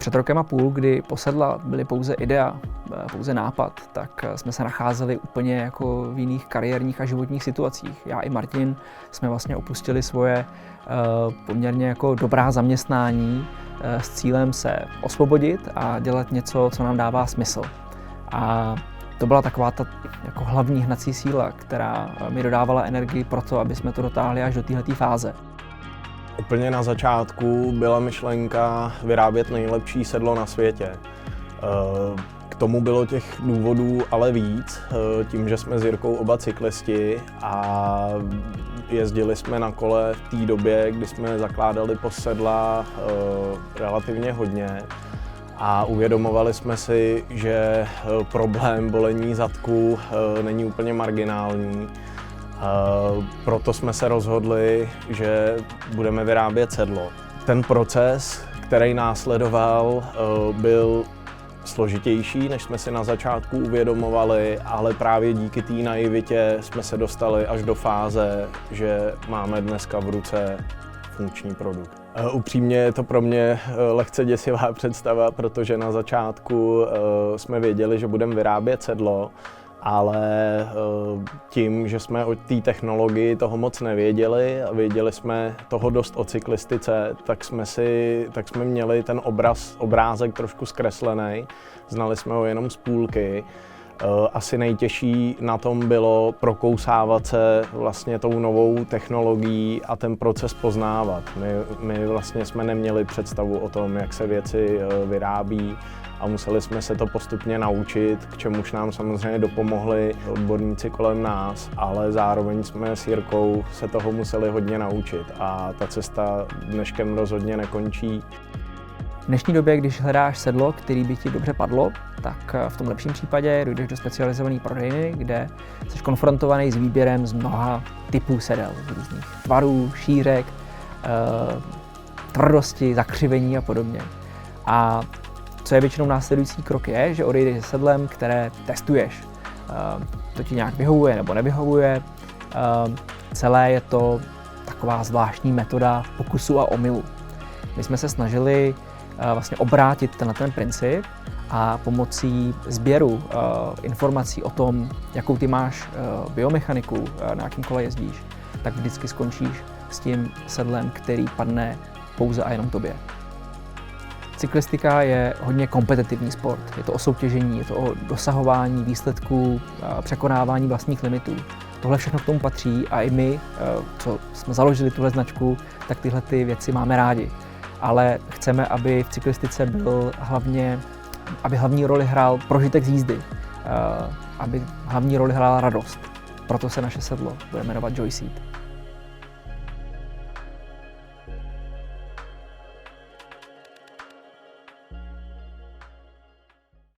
Před rokem a půl, kdy posedla byly pouze idea, pouze nápad, tak jsme se nacházeli úplně jako v jiných kariérních a životních situacích. Já i Martin jsme vlastně opustili svoje poměrně jako dobrá zaměstnání s cílem se osvobodit a dělat něco, co nám dává smysl. A to byla taková ta jako hlavní hnací síla, která mi dodávala energii pro to, aby jsme to dotáhli až do téhleté fáze. Úplně na začátku byla myšlenka vyrábět nejlepší sedlo na světě. K tomu bylo těch důvodů ale víc, tím, že jsme s Jirkou oba cyklisti a jezdili jsme na kole v té době, kdy jsme zakládali posedla relativně hodně a uvědomovali jsme si, že problém bolení zadku není úplně marginální. Proto jsme se rozhodli, že budeme vyrábět sedlo. Ten proces, který následoval, byl složitější, než jsme si na začátku uvědomovali, ale právě díky té naivitě jsme se dostali až do fáze, že máme dneska v ruce funkční produkt. Upřímně je to pro mě lehce děsivá představa, protože na začátku jsme věděli, že budeme vyrábět sedlo, ale tím, že jsme o té technologii toho moc nevěděli a věděli jsme toho dost o cyklistice, tak jsme měli ten obrázek trošku zkreslený, znali jsme ho jenom z půlky. Asi nejtěžší na tom bylo prokousávat se vlastně tou novou technologií a ten proces poznávat. My vlastně jsme neměli představu o tom, jak se věci vyrábí, a museli jsme se to postupně naučit, k čemuž nám samozřejmě dopomohli odborníci kolem nás, ale zároveň jsme s Jirkou se toho museli hodně naučit a ta cesta dneškem rozhodně nekončí. V dnešní době, když hledáš sedlo, který by ti dobře padlo, tak v tom lepším případě dojdeš do specializované prodejny, kde jsi konfrontovaný s výběrem z mnoha typů sedel, z různých tvarů, šířek, tvrdosti, zakřivení a podobně. A co je většinou následující krok je, že odejdeš se sedlem, které testuješ. To ti nějak vyhovuje nebo nevyhovuje. Celé je to taková zvláštní metoda pokusu a omylu. My jsme se snažili vlastně obrátit ten princip a pomocí sběru informací o tom, jakou ty máš biomechaniku, na jakém kole jezdíš, tak vždycky skončíš s tím sedlem, který padne pouze a jenom tobě. Cyklistika je hodně kompetitivní sport. Je to o soutěžení, je to o dosahování výsledků, překonávání vlastních limitů. Tohle všechno k tomu patří a i my, co jsme založili tuhle značku, tak tyhle ty věci máme rádi. Ale chceme, aby v cyklistice aby hlavní roli hrál prožitek z jízdy, aby hlavní roli hrála radost. Proto se naše sedlo bude jmenovat Joyseat.